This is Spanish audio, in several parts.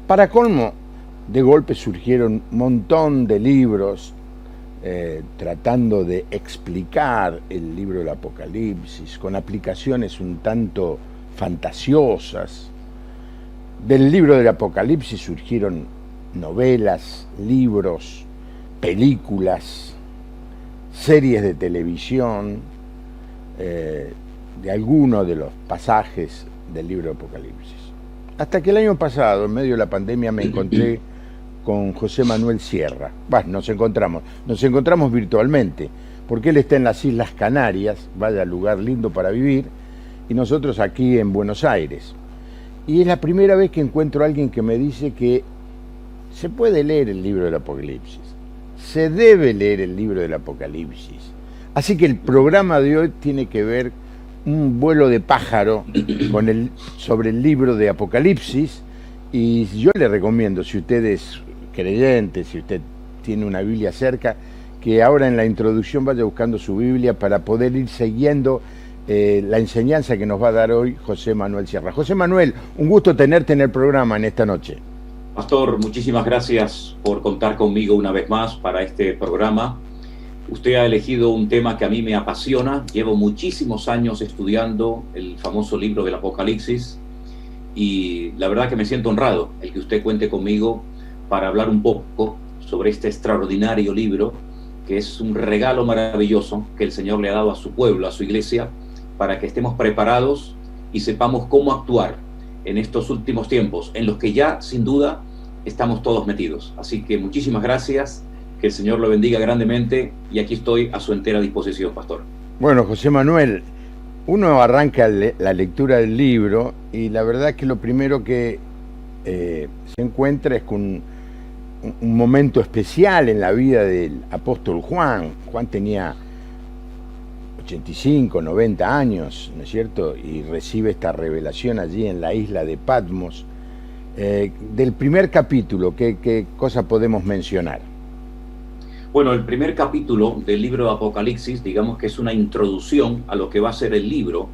Para colmo, de golpe surgieron un montón de libros tratando de explicar el libro del Apocalipsis, con aplicaciones un tanto fantasiosas. Del libro del Apocalipsis surgieron novelas, libros, películas, series de televisión, de algunos de los pasajes del libro del Apocalipsis. Hasta que el año pasado, en medio de la pandemia, me encontré con José Manuel Sierra. Bueno, nos encontramos virtualmente, porque él está en las Islas Canarias, vaya lugar lindo para vivir, y nosotros aquí en Buenos Aires. Y es la primera vez que encuentro a alguien que me dice que se puede leer el libro del Apocalipsis, se debe leer el libro del Apocalipsis. Así que el programa de hoy tiene que ver un vuelo de pájaro sobre el libro de Apocalipsis, y yo le recomiendo, si usted es creyente, si usted tiene una Biblia cerca, que ahora en la introducción vaya buscando su Biblia para poder ir siguiendo la enseñanza que nos va a dar hoy José Manuel Sierra. José Manuel, un gusto tenerte en el programa en esta noche. Pastor, muchísimas gracias por contar conmigo una vez más para este programa. Usted ha elegido un tema que a mí me apasiona. Llevo muchísimos años estudiando el famoso libro del Apocalipsis y la verdad que me siento honrado el que usted cuente conmigo para hablar un poco sobre este extraordinario libro, que es un regalo maravilloso que el Señor le ha dado a su pueblo, a su iglesia, para que estemos preparados y sepamos cómo actuar en estos últimos tiempos, en los que ya, sin duda, estamos todos metidos. Así que muchísimas gracias, que el Señor lo bendiga grandemente, y aquí estoy a su entera disposición, Pastor. Bueno, José Manuel, uno arranca la lectura del libro y la verdad es que lo primero que se encuentra es con un momento especial en la vida del apóstol Juan. Juan tenía 85, 90 años, ¿no es cierto? Y recibe esta revelación allí en la isla de Patmos. Del primer capítulo, ¿qué cosa podemos mencionar? Bueno, el primer capítulo del libro de Apocalipsis, digamos que es una introducción a lo que va a ser el libro,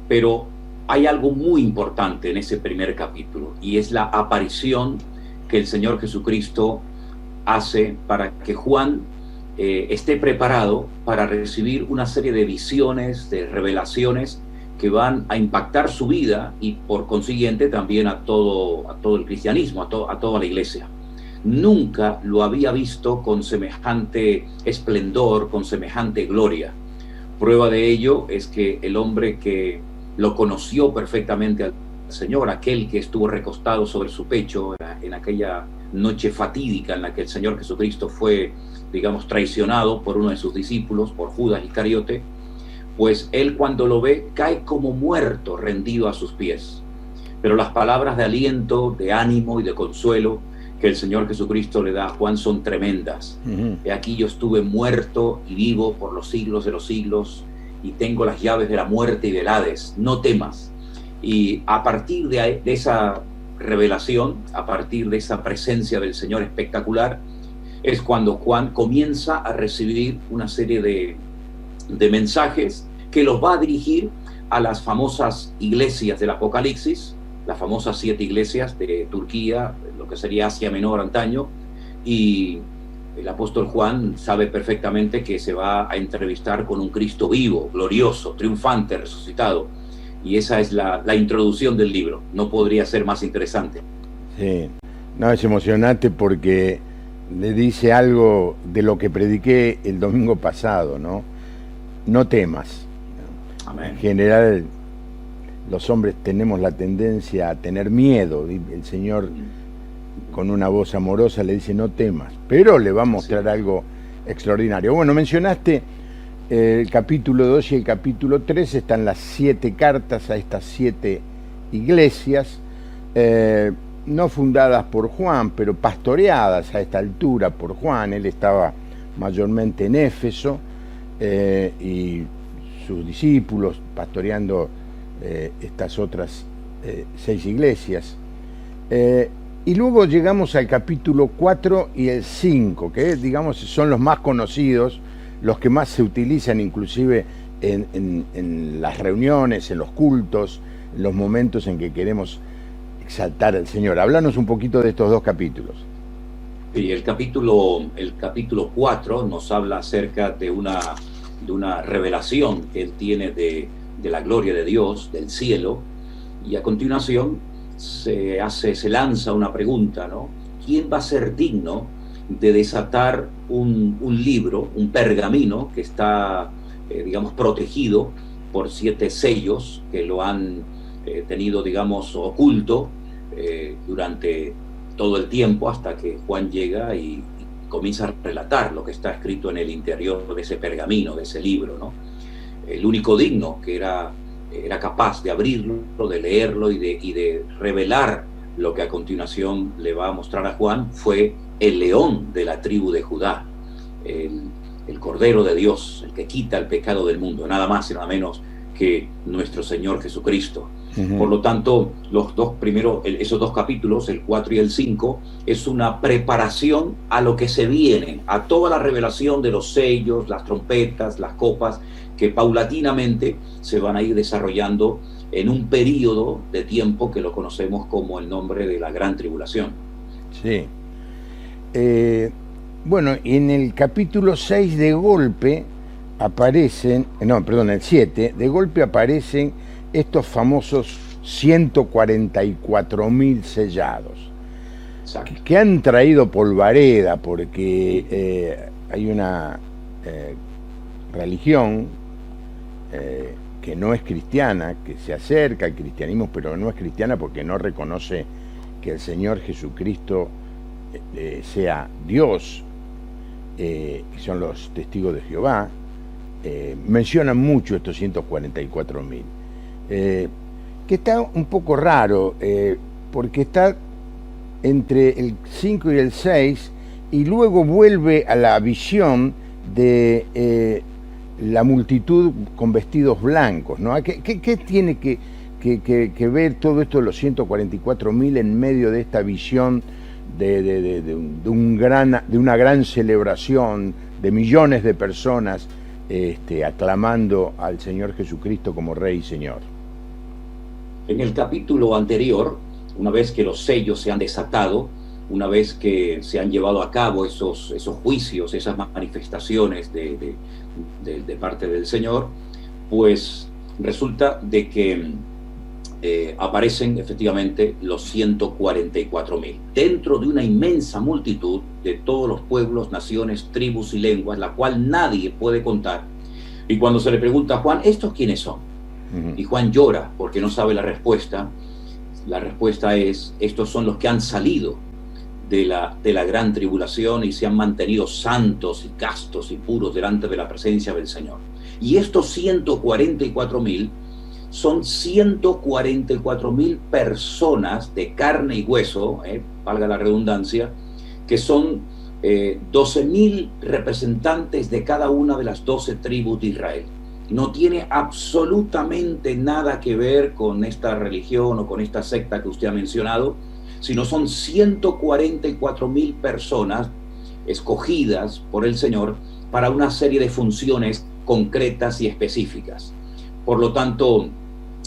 pero hay algo muy importante en ese primer capítulo, y es la aparición que el Señor Jesucristo hace para que Juan esté preparado para recibir una serie de visiones, de revelaciones que van a impactar su vida y por consiguiente también a todo el cristianismo, a toda la iglesia. Nunca lo había visto con semejante esplendor, con semejante gloria. Prueba de ello es que el hombre que lo conoció perfectamente al Señor, aquel que estuvo recostado sobre su pecho en aquella noche fatídica en la que el Señor Jesucristo fue, digamos, traicionado por uno de sus discípulos, por Judas Iscariote, pues él, cuando lo ve, cae como muerto, rendido a sus pies. Pero las palabras de aliento, de ánimo y de consuelo que el Señor Jesucristo le da a Juan son tremendas. He aquí, yo estuve muerto y vivo por los siglos de los siglos, y tengo las llaves de la muerte y del Hades. No temas. Y a partir de esa revelación, a partir de esa presencia del Señor espectacular, es cuando Juan comienza a recibir una serie de mensajes que los va a dirigir a las famosas iglesias del Apocalipsis, las famosas 7 iglesias de Turquía, lo que sería Asia Menor antaño, y el apóstol Juan sabe perfectamente que se va a entrevistar con un Cristo vivo, glorioso, triunfante, resucitado, y esa es la introducción del libro. No podría ser más interesante. Sí, no, es emocionante porque le dice algo de lo que prediqué el domingo pasado, ¿no? No temas. Amén. En general, los hombres tenemos la tendencia a tener miedo. El Señor, con una voz amorosa, le dice: no temas, pero le va a mostrar algo extraordinario. Bueno, mencionaste el capítulo 2 y el capítulo 3, están las 7 cartas a estas 7 iglesias, no fundadas por Juan, pero pastoreadas a esta altura por Juan. Él estaba mayormente en Éfeso, y sus discípulos pastoreando estas otras 6 iglesias. Y luego llegamos al capítulo 4 y el 5, que digamos son los más conocidos, los que más se utilizan inclusive en las reuniones, en los cultos, en los momentos en que queremos exaltar al Señor. Háblanos un poquito de estos dos capítulos. Y el capítulo 4 nos habla acerca de una revelación que él tiene de la gloria de Dios, del cielo, y a continuación se lanza una pregunta, ¿no? ¿Quién va a ser digno de desatar un libro, un pergamino que está, digamos, protegido por 7 sellos que lo han tenido, digamos, oculto durante todo el tiempo, hasta que Juan llega y comienza a relatar lo que está escrito en el interior de ese pergamino, de ese libro, ¿no? El único digno que era capaz de abrirlo, de leerlo y de revelar lo que a continuación le va a mostrar a Juan fue el león de la tribu de Judá, el Cordero de Dios, el que quita el pecado del mundo, nada más y nada menos que nuestro Señor Jesucristo. Por lo tanto, esos dos capítulos, el 4 y el 5, es una preparación a lo que se viene, a toda la revelación de los sellos, las trompetas, las copas, que paulatinamente se van a ir desarrollando en un periodo de tiempo que lo conocemos como el nombre de la Gran Tribulación. Sí. Bueno, en el capítulo 6 de golpe aparecen, el 7, de golpe aparecen estos famosos 144.000 sellados. Exacto. Que han traído polvareda, porque hay una religión que no es cristiana, que se acerca al cristianismo, pero no es cristiana porque no reconoce que el Señor Jesucristo sea Dios, que son los testigos de Jehová. Mencionan mucho estos 144.000. Que está un poco raro, porque está entre el 5 y el 6, y luego vuelve a la visión de la multitud con vestidos blancos, ¿no? ¿Qué tiene que ver todo esto de los 144.000 en medio de esta visión de una gran celebración de millones de personas aclamando al Señor Jesucristo como Rey y Señor? En el capítulo anterior, una vez que los sellos se han desatado, una vez que se han llevado a cabo esos juicios, esas manifestaciones de parte del Señor, pues resulta de que aparecen efectivamente los 144.000, dentro de una inmensa multitud de todos los pueblos, naciones, tribus y lenguas, la cual nadie puede contar. Y cuando se le pregunta a Juan, ¿estos quiénes son? Y Juan llora porque no sabe la respuesta. La respuesta es: estos son los que han salido de la gran tribulación y se han mantenido santos y castos y puros delante de la presencia del Señor. Y estos 144.000 son 144.000 personas de carne y hueso, valga la redundancia, que son 12.000 representantes de cada una de las 12 tribus de Israel. No tiene absolutamente nada que ver con esta religión o con esta secta que usted ha mencionado, sino son 144.000 personas escogidas por el Señor para una serie de funciones concretas y específicas. Por lo tanto,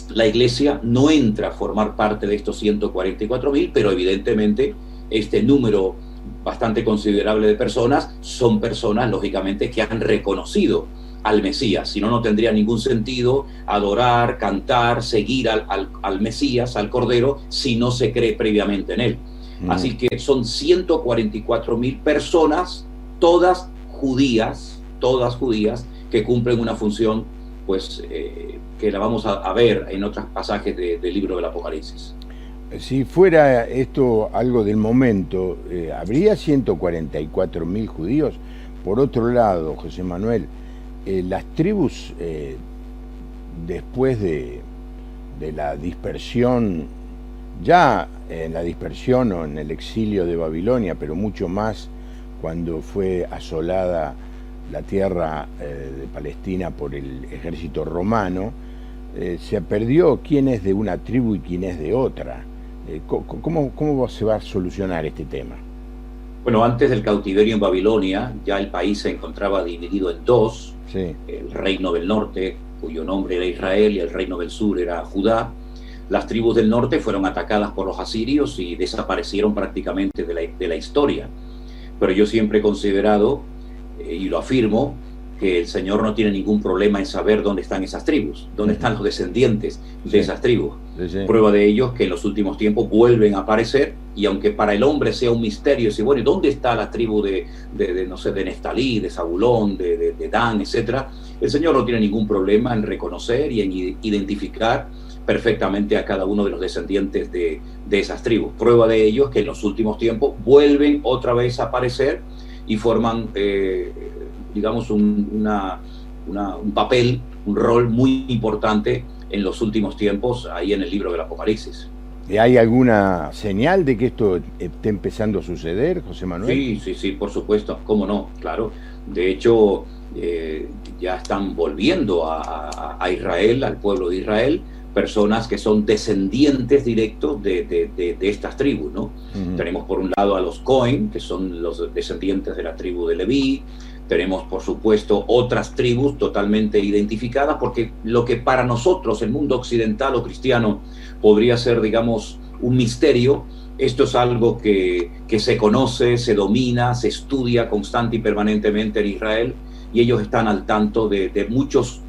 la iglesia no entra a formar parte de estos 144.000, pero evidentemente este número bastante considerable de personas son personas, lógicamente, que han reconocido al Mesías. Si no, no tendría ningún sentido adorar, cantar, seguir al Mesías, al Cordero, si no se cree previamente en él. Así que son 144.000 personas, todas judías, que cumplen una función, pues, que la vamos a ver en otros pasajes del libro del Apocalipsis. Si fuera esto algo del momento, ¿habría 144.000 judíos? Por otro lado, José Manuel, las tribus, después de la dispersión, ya en la dispersión o en el exilio de Babilonia, pero mucho más cuando fue asolada la tierra de Palestina por el ejército romano, se perdió quién es de una tribu y quién es de otra. ¿Cómo se va a solucionar este tema? Bueno, antes del cautiverio en Babilonia, ya el país se encontraba dividido en dos. Sí. El reino del norte, cuyo nombre era Israel, y el reino del sur era Judá. las tribus del norte fueron atacadas por los asirios y desaparecieron prácticamente de la historia. Pero yo siempre he considerado, y lo afirmo, que el Señor no tiene ningún problema en saber dónde están esas tribus, dónde están los descendientes de esas tribus. Sí. Prueba de ello que en los últimos tiempos vuelven a aparecer, y aunque para el hombre sea un misterio, decir, bueno, ¿dónde está la tribu no sé, de Neftalí, de Zabulón, de Dan, etcétera? El Señor no tiene ningún problema en reconocer y en identificar perfectamente a cada uno de los descendientes de esas tribus. Prueba de ello es que en los últimos tiempos vuelven otra vez a aparecer y forman, digamos, un papel, un rol muy importante en los últimos tiempos, ahí en el libro del Apocalipsis. ¿Hay alguna señal de que esto esté empezando a suceder, José Manuel? Sí, por supuesto, cómo no, claro. De hecho, ya están volviendo a Israel, al pueblo de Israel, personas que son descendientes directos de estas tribus, ¿no? Tenemos por un lado a los Cohen, que son los descendientes de la tribu de Leví. Tenemos, por supuesto, otras tribus totalmente identificadas, porque lo que para nosotros, el mundo occidental o cristiano, podría ser, digamos, un misterio, esto es algo que se conoce, se domina, se estudia constante y permanentemente en Israel, y ellos están al tanto de muchos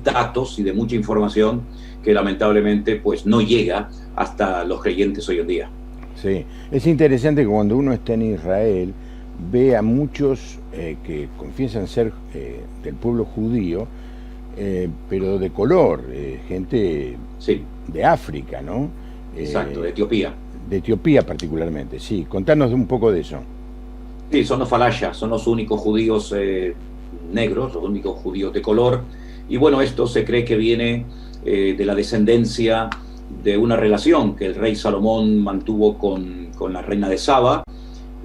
datos y de mucha información que lamentablemente pues no llega hasta los creyentes hoy en día. Sí, es interesante que cuando uno está en Israel ve a muchos que confiesan ser del pueblo judío, pero de color, gente de África, ¿no? Exacto, de Etiopía. De Etiopía particularmente, sí. Contanos un poco de eso. Sí, son los falasha, son los únicos judíos negros, los únicos judíos de color. Y bueno, esto se cree que viene de la descendencia de una relación que el rey Salomón mantuvo con la reina de Saba.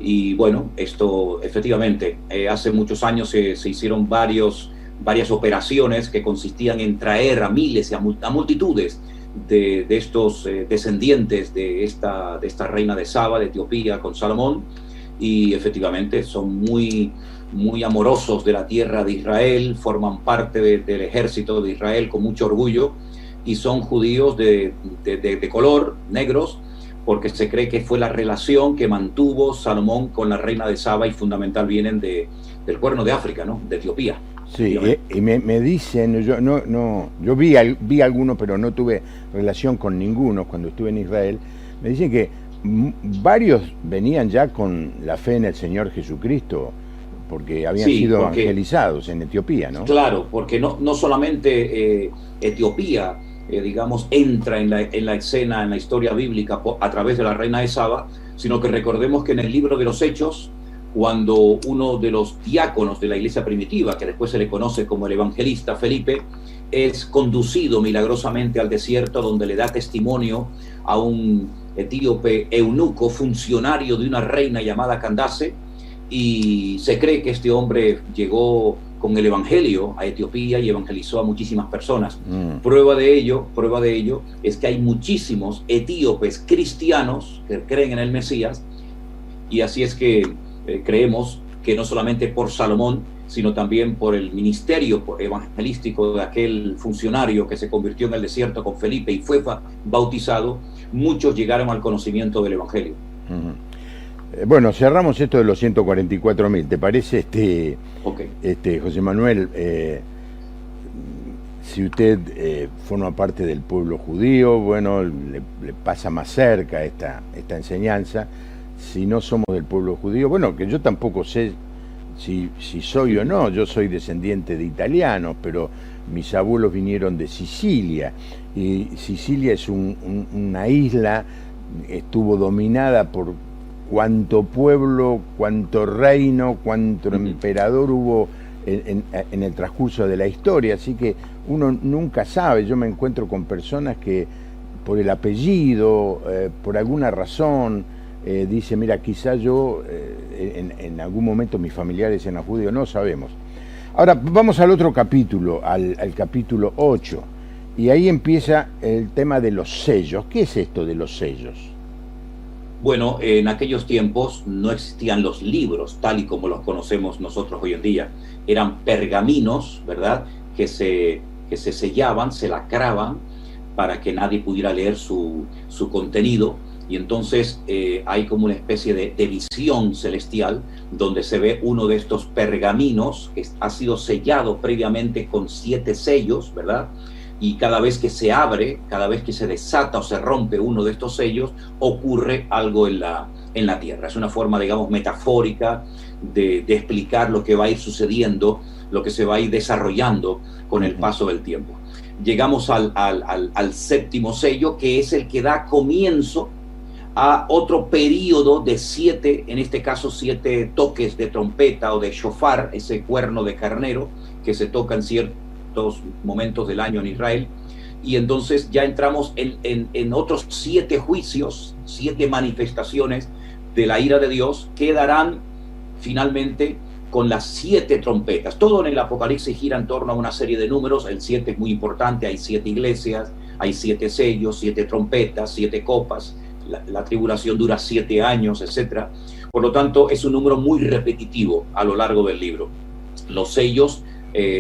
Y bueno, esto efectivamente, hace muchos años se hicieron varias operaciones que consistían en traer a miles y a multitudes de estos descendientes de esta reina de Saba, de Etiopía, con Salomón, y efectivamente son muy amorosos de la tierra de Israel, forman parte del ejército de Israel con mucho orgullo, y son judíos de color, negros, porque se cree que fue la relación que mantuvo Salomón con la reina de Saba, y fundamental vienen del Cuerno de África, ¿no? De Etiopía. Sí, y me dicen, yo vi algunos, pero no tuve relación con ninguno cuando estuve en Israel. Me dicen que varios venían ya con la fe en el Señor Jesucristo, porque habían sido evangelizados en Etiopía, ¿no? Claro, porque no solamente Etiopía, digamos, entra en la escena, en la historia bíblica a través de la reina de Saba, sino que recordemos que en el libro de los Hechos, cuando uno de los diáconos de la iglesia primitiva, que después se le conoce como el evangelista Felipe, es conducido milagrosamente al desierto, donde le da testimonio a un etíope eunuco, funcionario de una reina llamada Candace, y se cree que este hombre llegó con el evangelio a Etiopía y evangelizó a muchísimas personas. Prueba de ello es que hay muchísimos etíopes cristianos que creen en el Mesías, y así es que creemos que no solamente por Salomón, sino también por el ministerio evangelístico de aquel funcionario que se convirtió en el desierto con Felipe y fue bautizado, muchos llegaron al conocimiento del evangelio. Bueno, cerramos esto de los 144.000. ¿Te parece, José Manuel, si usted forma parte del pueblo judío, bueno, le pasa más cerca esta enseñanza? Si no somos del pueblo judío, bueno, que yo tampoco sé si soy o no, yo soy descendiente de italianos, pero mis abuelos vinieron de Sicilia, y Sicilia es una isla, estuvo dominada por cuánto pueblo, cuánto reino, cuánto emperador hubo en el transcurso de la historia, así que uno nunca sabe. Yo me encuentro con personas que por el apellido, por alguna razón, dice, mira, quizá yo en algún momento mis familiares eran judíos, no sabemos. Ahora vamos al otro capítulo, al capítulo 8, y ahí empieza el tema de los sellos. ¿Qué es esto de los sellos? Bueno, en aquellos tiempos no existían los libros tal y como los conocemos nosotros hoy en día. Eran pergaminos, ¿verdad?, que se sellaban, se lacraban para que nadie pudiera leer su contenido. Y entonces hay como una especie de visión celestial donde se ve uno de estos pergaminos que ha sido sellado previamente con 7 sellos, ¿verdad? Y cada vez que se abre, cada vez que se desata o se rompe uno de estos sellos, ocurre algo en la tierra. Es una forma, digamos, metafórica de explicar lo que va a ir sucediendo, lo que se va a ir desarrollando con el paso del tiempo. Llegamos al 7º sello, que es el que da comienzo a otro periodo de 7, en este caso 7 toques de trompeta o de shofar, ese cuerno de carnero que se toca en ciertos momentos del año en Israel. Y entonces ya entramos en otros 7 juicios, 7 manifestaciones de la ira de Dios que darán finalmente con las 7 trompetas. Todo en el Apocalipsis gira en torno a una serie de números. El 7 es muy importante, hay 7 iglesias, hay 7 sellos, 7 trompetas, 7 copas. La tribulación dura 7 años, etc. Por lo tanto, es un número muy repetitivo a lo largo del libro. Los sellos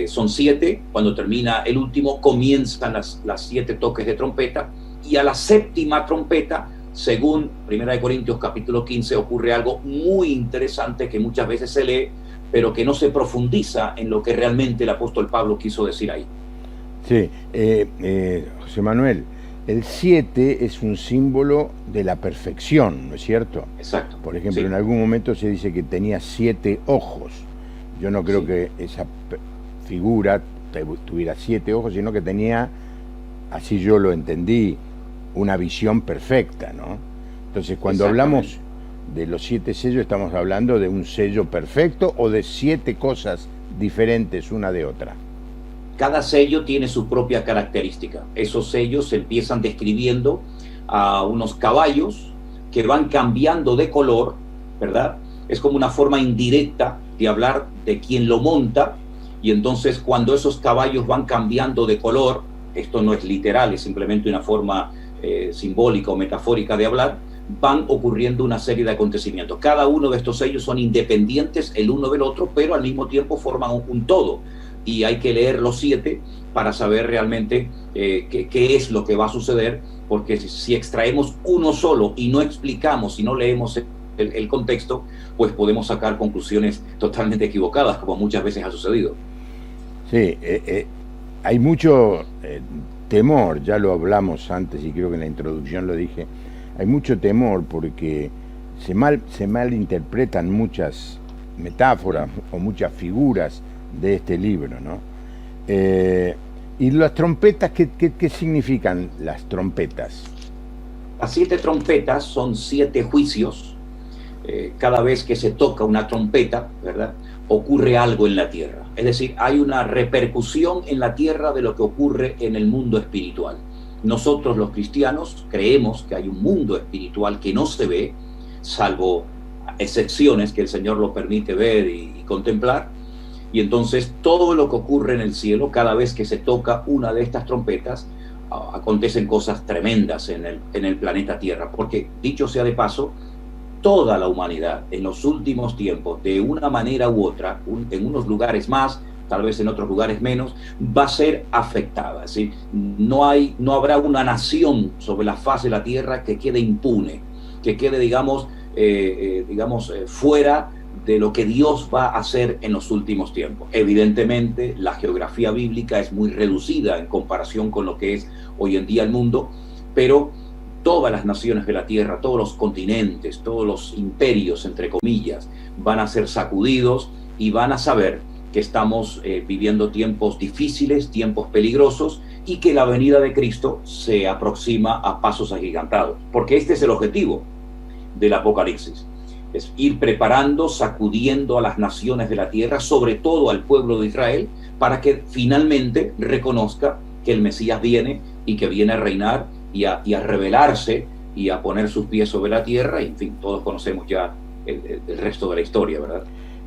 son 7. Cuando termina el último, comienzan las 7 toques de trompeta. Y a la 7ª trompeta, según 1 Corintios capítulo 15, ocurre algo muy interesante que muchas veces se lee, pero que no se profundiza en lo que realmente el apóstol Pablo quiso decir ahí. Sí, José Manuel, el 7 es un símbolo de la perfección, ¿no es cierto? Exacto. Por ejemplo, sí. En algún momento se dice que tenía 7 ojos. Yo no creo que esa figura tuviera 7 ojos, sino que tenía, así yo lo entendí, una visión perfecta, ¿no? Entonces, cuando hablamos de los 7 sellos, estamos hablando de un sello perfecto o de 7 cosas diferentes una de otra. Cada sello tiene su propia característica. Esos sellos se empiezan describiendo a unos caballos que van cambiando de color, ¿verdad? Es como una forma indirecta de hablar de quien lo monta, y entonces cuando esos caballos van cambiando de color, esto no es literal, es simplemente una forma simbólica o metafórica de hablar, van ocurriendo una serie de acontecimientos. Cada uno de estos sellos son independientes el uno del otro, pero al mismo tiempo forman un todo. Y hay que leer los 7 para saber realmente qué es lo que va a suceder, porque si extraemos uno solo y no explicamos y no leemos el contexto, pues podemos sacar conclusiones totalmente equivocadas, como muchas veces ha sucedido. Sí, hay mucho temor, ya lo hablamos antes y creo que en la introducción lo dije, hay mucho temor porque se malinterpretan muchas metáforas o muchas figuras de este libro, ¿no? ¿Y las trompetas, qué significan las trompetas? Las 7 trompetas son 7 juicios. Cada vez que se toca una trompeta, ¿verdad?, ocurre algo en la tierra. Es decir, hay una repercusión en la tierra de lo que ocurre en el mundo espiritual. Nosotros los cristianos creemos que hay un mundo espiritual que no se ve, salvo excepciones que el Señor lo permite ver y contemplar. Y entonces todo lo que ocurre en el cielo, cada vez que se toca una de estas trompetas, acontecen cosas tremendas en el planeta Tierra. Porque, dicho sea de paso, toda la humanidad en los últimos tiempos, de una manera u otra, en unos lugares más, tal vez en otros lugares menos, va a ser afectada. ¿Sí? No habrá una nación sobre la faz de la Tierra que quede impune, que quede, digamos, fuera de lo que Dios va a hacer en los últimos tiempos. Evidentemente, la geografía bíblica es muy reducida en comparación con lo que es hoy en día el mundo, pero todas las naciones de la tierra, todos los continentes, todos los imperios, entre comillas, van a ser sacudidos y van a saber que estamos viviendo tiempos difíciles, tiempos peligrosos, y que la venida de Cristo se aproxima a pasos agigantados. Porque este es el objetivo del Apocalipsis. Es ir preparando, sacudiendo a las naciones de la tierra, sobre todo al pueblo de Israel, para que finalmente reconozca que el Mesías viene y que viene a reinar y a revelarse y a poner sus pies sobre la tierra. Y, en fin, todos conocemos ya el resto de la historia, ¿verdad?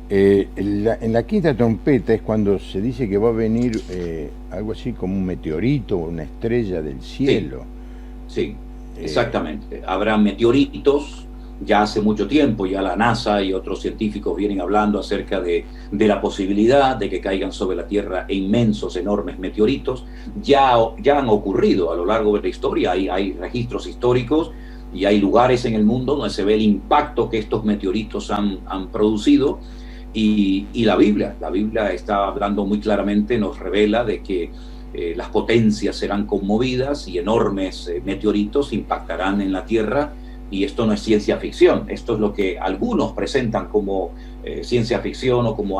En la quinta trompeta es cuando se dice que va a venir algo así como un meteorito o una estrella del cielo. Sí, exactamente. Habrá meteoritos ya hace mucho tiempo, ya la NASA y otros científicos vienen hablando acerca de la posibilidad de que caigan sobre la Tierra inmensos, enormes meteoritos. Ya han ocurrido a lo largo de la historia, hay registros históricos y hay lugares en el mundo donde se ve el impacto que estos meteoritos han producido. Y la Biblia está hablando muy claramente, nos revela de que las potencias serán conmovidas y enormes meteoritos impactarán en la Tierra. Y esto no es ciencia ficción, esto es lo que algunos presentan como ciencia ficción o como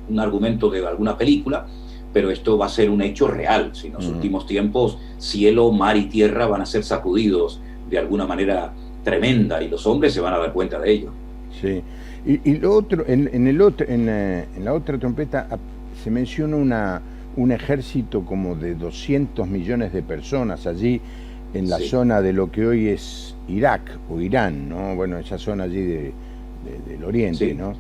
un argumento de alguna película, pero esto va a ser un hecho real. Si en los últimos tiempos cielo, mar y tierra van a ser sacudidos de alguna manera tremenda y los hombres se van a dar cuenta de ello. Sí. Y lo otro, en la otra trompeta se menciona un ejército como de 200 millones de personas allí en la zona de lo que hoy es Irak o Irán, ¿no? Bueno, esa zona allí del oriente, sí. ¿no?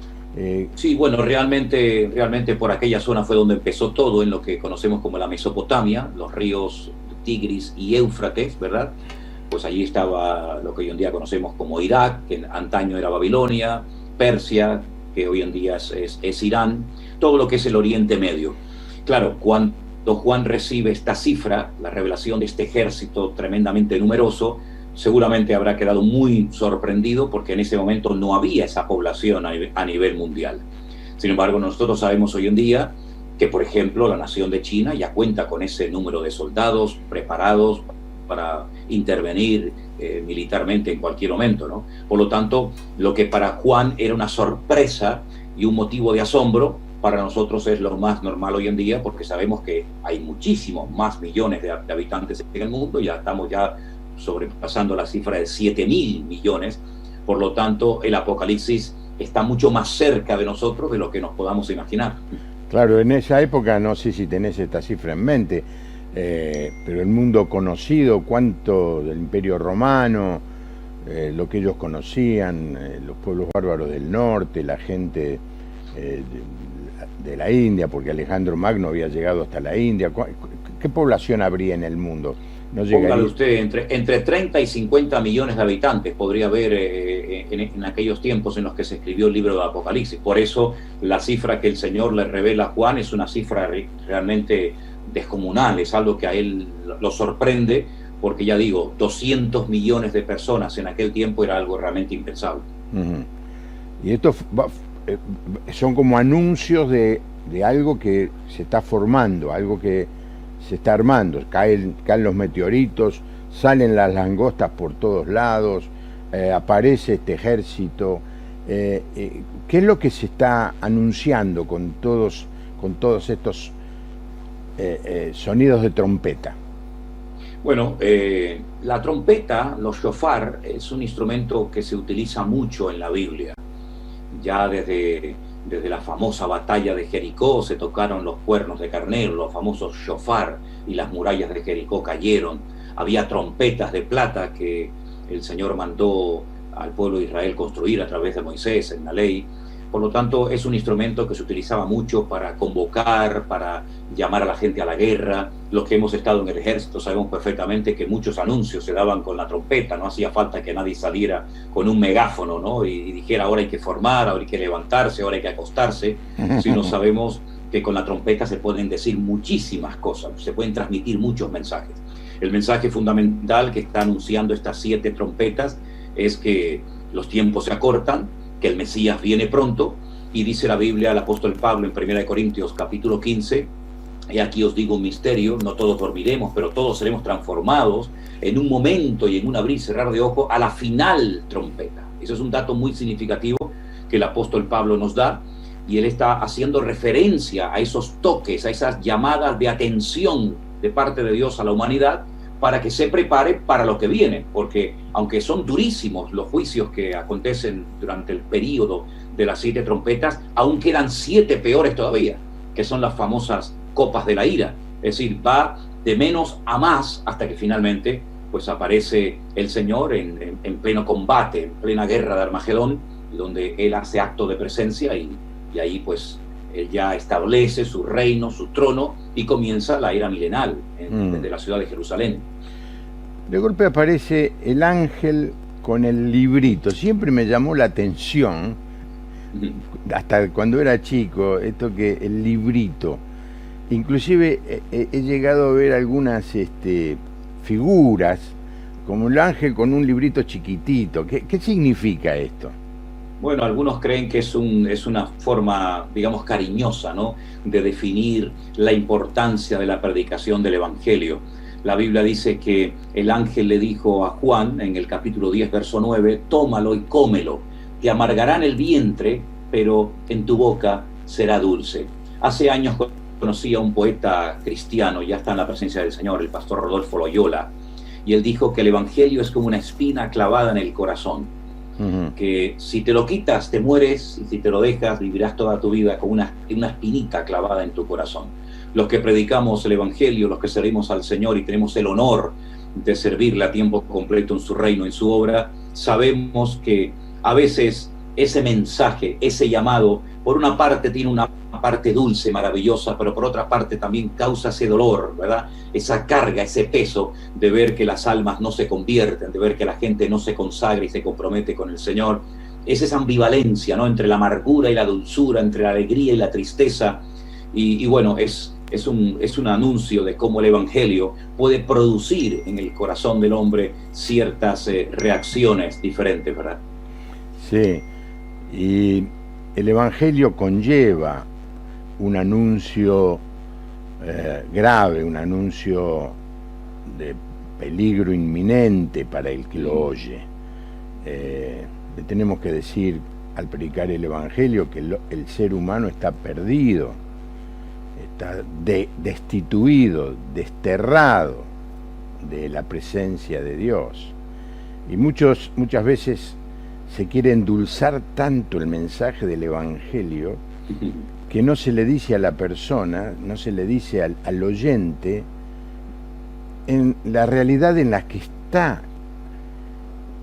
Sí, bueno, realmente por aquella zona fue donde empezó todo, en lo que conocemos como la Mesopotamia, los ríos Tigris y Éufrates, ¿verdad? Pues allí estaba lo que hoy en día conocemos como Irak, que antaño era Babilonia, Persia, que hoy en día es Irán, todo lo que es el Oriente Medio. Claro, cuando Juan recibe esta cifra, la revelación de este ejército tremendamente numeroso, seguramente habrá quedado muy sorprendido porque en ese momento no había esa población a nivel mundial. Sin embargo, nosotros sabemos hoy en día que, por ejemplo, la nación de China ya cuenta con ese número de soldados preparados para intervenir militarmente en cualquier momento, ¿no? Por lo tanto, lo que para Juan era una sorpresa y un motivo de asombro, para nosotros es lo más normal hoy en día, porque sabemos que hay muchísimos más millones de habitantes en el mundo, ya estamos sobrepasando la cifra de 7.000 millones, por lo tanto el Apocalipsis está mucho más cerca de nosotros de lo que nos podamos imaginar. Claro, en esa época, no sé si tenés esta cifra en mente, pero el mundo conocido, cuánto del Imperio Romano, lo que ellos conocían, los pueblos bárbaros del norte, la gente de la India, porque Alejandro Magno había llegado hasta la India. ¿Qué población habría en el mundo? No Póngale usted, entre 30 y 50 millones de habitantes podría haber en aquellos tiempos en los que se escribió el libro de Apocalipsis. Por eso la cifra que el Señor le revela a Juan es una cifra realmente descomunal, es algo que a él lo sorprende, porque ya digo, 200 millones de personas en aquel tiempo era algo realmente impensable. Y esto son como anuncios de algo que se está formando, algo que se está armando. Caen los meteoritos, salen las langostas por todos lados, aparece este ejército. ¿Qué es lo que se está anunciando con todos estos sonidos de trompeta? Bueno, la trompeta, los shofar, es un instrumento que se utiliza mucho en la Biblia. Ya desde la famosa batalla de Jericó se tocaron los cuernos de carnero, los famosos shofar, y las murallas de Jericó cayeron. Había trompetas de plata que el Señor mandó al pueblo de Israel construir a través de Moisés en la ley. Por lo tanto, es un instrumento que se utilizaba mucho para convocar, para llamar a la gente a la guerra. Los que hemos estado en el ejército sabemos perfectamente que muchos anuncios se daban con la trompeta. No hacía falta que nadie saliera con un megáfono, ¿no? y dijera, ahora hay que formar, ahora hay que levantarse, ahora hay que acostarse. Sino sabemos que con la trompeta se pueden decir muchísimas cosas, se pueden transmitir muchos mensajes. El mensaje fundamental que está anunciando estas 7 trompetas es que los tiempos se acortan, que el Mesías viene pronto, y dice la Biblia, el apóstol Pablo en 1 Corintios capítulo 15, y aquí os digo un misterio, no todos dormiremos, pero todos seremos transformados en un momento y en un abrir y cerrar de ojo a la final trompeta. Eso es un dato muy significativo que el apóstol Pablo nos da, y él está haciendo referencia a esos toques, a esas llamadas de atención de parte de Dios a la humanidad, para que se prepare para lo que viene, porque aunque son durísimos los juicios que acontecen durante el período de las 7 trompetas, aún quedan 7 peores todavía, que son las famosas copas de la ira. Es decir, va de menos a más hasta que finalmente pues aparece el Señor en pleno combate, en plena guerra de Armagedón, donde Él hace acto de presencia y ahí pues Él ya establece su reino, su trono, y comienza la era milenal desde la ciudad de Jerusalén. De golpe aparece el ángel con el librito. Siempre me llamó la atención, hasta cuando era chico, esto que el librito. Inclusive he llegado a ver algunas figuras, como el ángel con un librito chiquitito. ¿Qué significa esto? Bueno, algunos creen que es una forma, digamos, cariñosa, ¿no?, de definir la importancia de la predicación del Evangelio. La Biblia dice que el ángel le dijo a Juan, en el capítulo 10, verso 9, tómalo y cómelo, te amargarán el vientre, pero en tu boca será dulce. Hace años conocí a un poeta cristiano, ya está en la presencia del Señor, el pastor Rodolfo Loyola, y él dijo que el Evangelio es como una espina clavada en el corazón. Que si te lo quitas te mueres, y si te lo dejas vivirás toda tu vida con una espinita clavada en tu corazón. Los que predicamos el Evangelio, los que servimos al Señor y tenemos el honor de servirle a tiempo completo en su reino, en su obra, sabemos que a veces ese mensaje, ese llamado, por una parte tiene una parte dulce, maravillosa, pero por otra parte también causa ese dolor, ¿verdad? Esa carga, ese peso de ver que las almas no se convierten, de ver que la gente no se consagra y se compromete con el Señor. Es esa ambivalencia, ¿no?, entre la amargura y la dulzura, entre la alegría y la tristeza. Y bueno, es un anuncio de cómo el Evangelio puede producir en el corazón del hombre ciertas reacciones diferentes, ¿verdad? Sí, y el Evangelio conlleva un anuncio grave, un anuncio de peligro inminente para el que lo oye. Le tenemos que decir al predicar el Evangelio que el ser humano está perdido, está destituido, desterrado de la presencia de Dios. Y muchas veces se quiere endulzar tanto el mensaje del Evangelio que no se le dice a la persona, no se le dice al oyente en la realidad en la que está.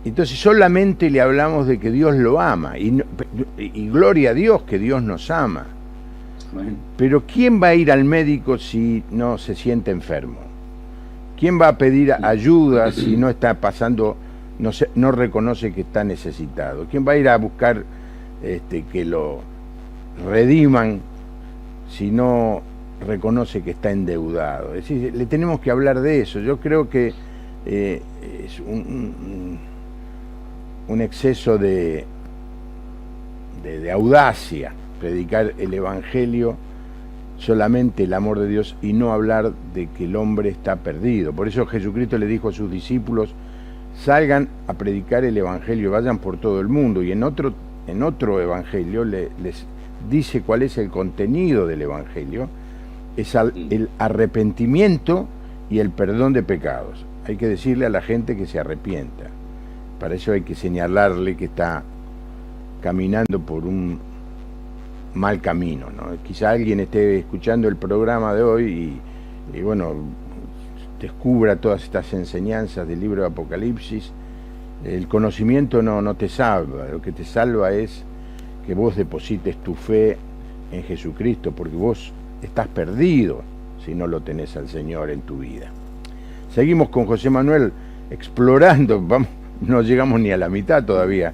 Entonces solamente le hablamos de que Dios lo ama y gloria a Dios que Dios nos ama. Bueno. Pero ¿quién va a ir al médico si no se siente enfermo? ¿Quién va a pedir ayuda si no está pasando, no reconoce que está necesitado? ¿Quién va a ir a buscar que lo rediman si no reconoce que está endeudado? Es decir, le tenemos que hablar de eso. Yo creo que es un exceso de audacia predicar el Evangelio, solamente el amor de Dios, y no hablar de que el hombre está perdido. Por eso Jesucristo le dijo a sus discípulos: salgan a predicar el Evangelio, vayan por todo el mundo. Y en otro Evangelio les dice cuál es el contenido del Evangelio: es el arrepentimiento y el perdón de pecados. Hay que decirle a la gente que se arrepienta. Para eso hay que señalarle que está caminando por un mal camino, ¿no? Quizá alguien esté escuchando el programa de hoy y bueno, descubra todas estas enseñanzas del libro de Apocalipsis. El conocimiento no te salva, lo que te salva es que vos deposites tu fe en Jesucristo, porque vos estás perdido si no lo tenés al Señor en tu vida. Seguimos con José Manuel explorando, no llegamos ni a la mitad todavía.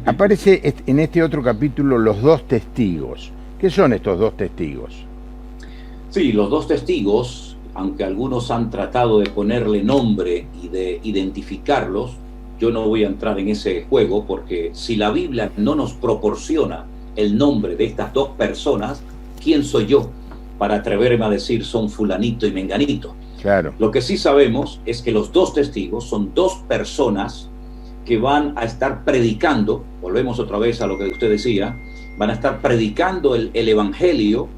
Aparece en este otro capítulo los dos testigos. ¿Qué son estos dos testigos? Sí, los dos testigos, aunque algunos han tratado de ponerle nombre y de identificarlos, yo no voy a entrar en ese juego, porque si la Biblia no nos proporciona el nombre de estas dos personas, ¿quién soy yo para atreverme a decir son fulanito y menganito? Claro. Lo que sí sabemos es que los dos testigos son dos personas que van a estar predicando, volvemos otra vez a lo que usted decía, van a estar predicando el Evangelio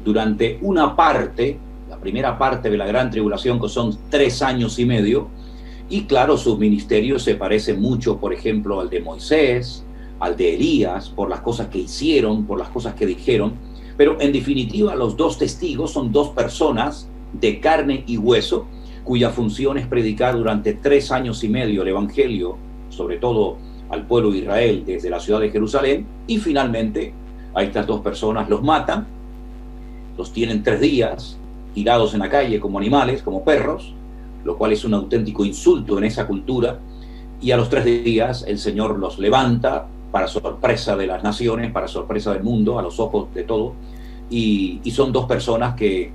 durante una parte, la primera parte de la gran tribulación, que son 3 años y medio, y claro, sus ministerios se parecen mucho, por ejemplo, al de Moisés, al de Elías, por las cosas que hicieron, por las cosas que dijeron, pero en definitiva los dos testigos son dos personas de carne y hueso, cuya función es predicar durante 3 años y medio el Evangelio, sobre todo al pueblo de Israel desde la ciudad de Jerusalén, y finalmente a estas dos personas los matan, los tienen 3 días tirados en la calle como animales, como perros, lo cual es un auténtico insulto en esa cultura, y a los 3 días el Señor los levanta para sorpresa de las naciones, para sorpresa del mundo, a los ojos de todos, y son 2 personas que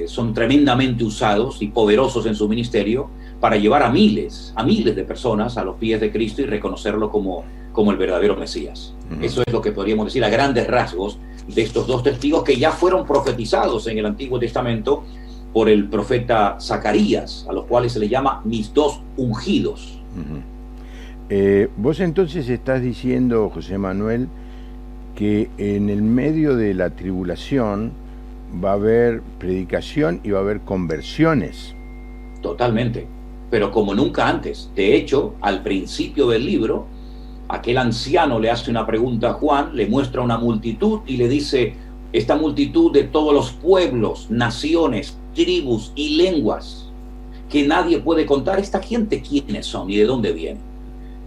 son tremendamente usados y poderosos en su ministerio para llevar a miles de personas a los pies de Cristo y reconocerlo como el verdadero Mesías. Eso es lo que podríamos decir a grandes rasgos de estos 2 testigos que ya fueron profetizados en el Antiguo Testamento por el profeta Zacarías, a los cuales se les llama mis 2 ungidos. Vos entonces estás diciendo, José Manuel, que en el medio de la tribulación va a haber predicación y va a haber conversiones. Totalmente, pero como nunca antes. De hecho, al principio del libro, aquel anciano le hace una pregunta a Juan, le muestra una multitud y le dice, esta multitud de todos los pueblos, naciones, tribus y lenguas, que nadie puede contar, esta gente quiénes son y de dónde vienen.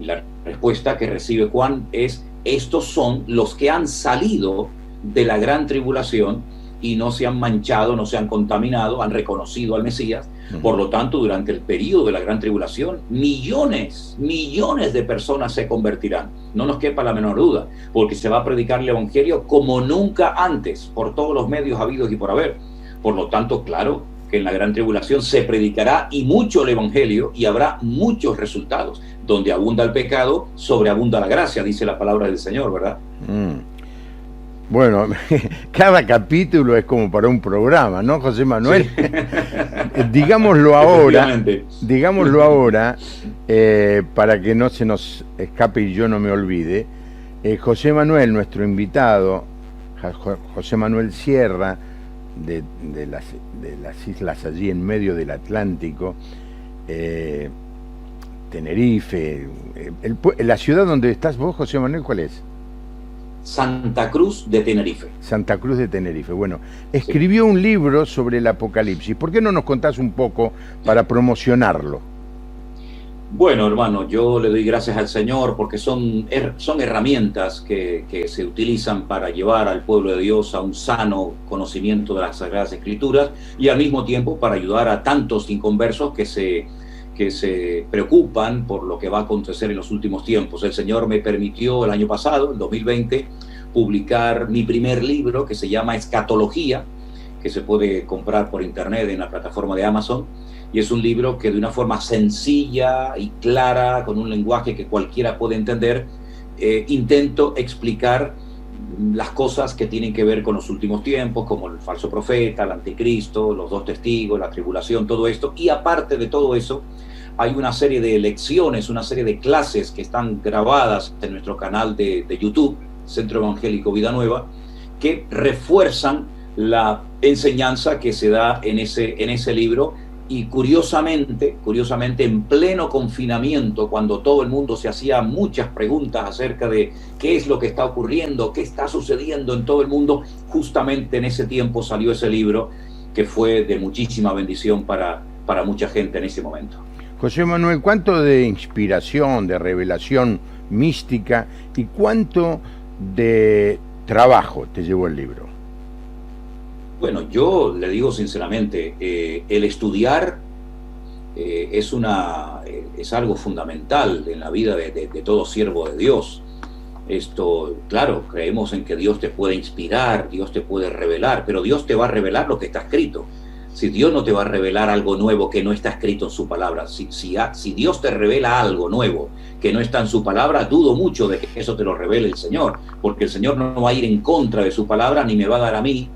Y la respuesta que recibe Juan es, estos son los que han salido de la gran tribulación y no se han manchado, no se han contaminado, han reconocido al Mesías. Por lo tanto, durante el periodo de la gran tribulación, millones de personas se convertirán. No nos quepa la menor duda, porque se va a predicar el Evangelio como nunca antes, por todos los medios habidos y por haber. Por lo tanto, claro que en la gran tribulación se predicará y mucho el Evangelio y habrá muchos resultados. Donde abunda el pecado, sobreabunda la gracia, dice la palabra del Señor, ¿verdad? Bueno, cada capítulo es como para un programa, ¿no, José Manuel? Sí. Digámoslo ahora, para que no se nos escape y yo no me olvide. José Manuel, nuestro invitado, José Manuel Sierra, de las islas allí en medio del Atlántico, Tenerife, la ciudad donde estás vos, José Manuel, ¿cuál es? Santa Cruz de Tenerife. Santa Cruz de Tenerife. Bueno, escribió un libro sobre el Apocalipsis. ¿Por qué no nos contás un poco para promocionarlo? Bueno, hermano, yo le doy gracias al Señor porque son herramientas que se utilizan para llevar al pueblo de Dios a un sano conocimiento de las Sagradas Escrituras y al mismo tiempo para ayudar a tantos inconversos que se preocupan por lo que va a acontecer en los últimos tiempos. El Señor me permitió el año pasado, en 2020, publicar mi primer libro que se llama Escatología, que se puede comprar por internet en la plataforma de Amazon, y es un libro que de una forma sencilla y clara, con un lenguaje que cualquiera puede entender, intento explicar las cosas que tienen que ver con los últimos tiempos, como el falso profeta, el anticristo, los 2 testigos, la tribulación, todo esto. Y aparte de todo eso, hay una serie de lecciones, una serie de clases que están grabadas en nuestro canal de YouTube, Centro Evangélico Vida Nueva, que refuerzan la enseñanza que se da en ese libro. Y curiosamente, en pleno confinamiento, cuando todo el mundo se hacía muchas preguntas acerca de qué es lo que está ocurriendo, qué está sucediendo en todo el mundo, justamente en ese tiempo salió ese libro que fue de muchísima bendición para mucha gente en ese momento. José Manuel, ¿cuánto de inspiración, de revelación mística y cuánto de trabajo te llevó el libro? Bueno, yo le digo sinceramente, el estudiar es algo fundamental en la vida de todo siervo de Dios. Esto, claro, creemos en que Dios te puede inspirar, Dios te puede revelar, pero Dios te va a revelar lo que está escrito. Si Dios no te va a revelar algo nuevo que no está escrito en su palabra, si Dios te revela algo nuevo que no está en su palabra, dudo mucho de que eso te lo revele el Señor, porque el Señor no va a ir en contra de su palabra ni me va a dar a mí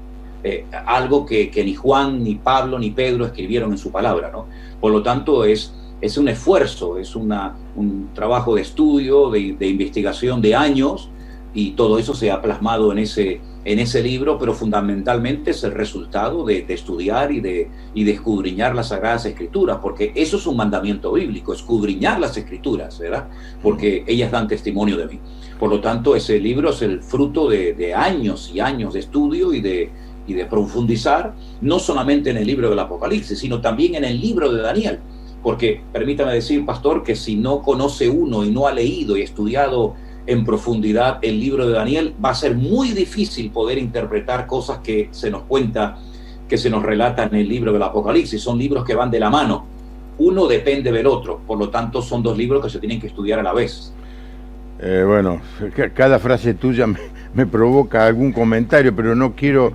algo que ni Juan, ni Pablo, ni Pedro escribieron en su palabra, ¿no? Por lo tanto, es un esfuerzo, es un trabajo de estudio, de investigación de años, y todo eso se ha plasmado en ese libro, pero fundamentalmente es el resultado de estudiar y de escudriñar las Sagradas Escrituras, porque eso es un mandamiento bíblico, escudriñar las Escrituras, ¿verdad? Porque ellas dan testimonio de mí. Por lo tanto, ese libro es el fruto de años y años de estudio y de profundizar, no solamente en el libro del Apocalipsis, sino también en el libro de Daniel. Porque, permítame decir, pastor, que si no conoce uno y no ha leído y estudiado en profundidad el libro de Daniel, va a ser muy difícil poder interpretar cosas que se nos cuenta, que se nos relata en el libro del Apocalipsis. Son libros que van de la mano. uno depende del otro, por lo tanto son dos libros que se tienen que estudiar a la vez. Bueno, cada frase tuya me provoca algún comentario, pero no quiero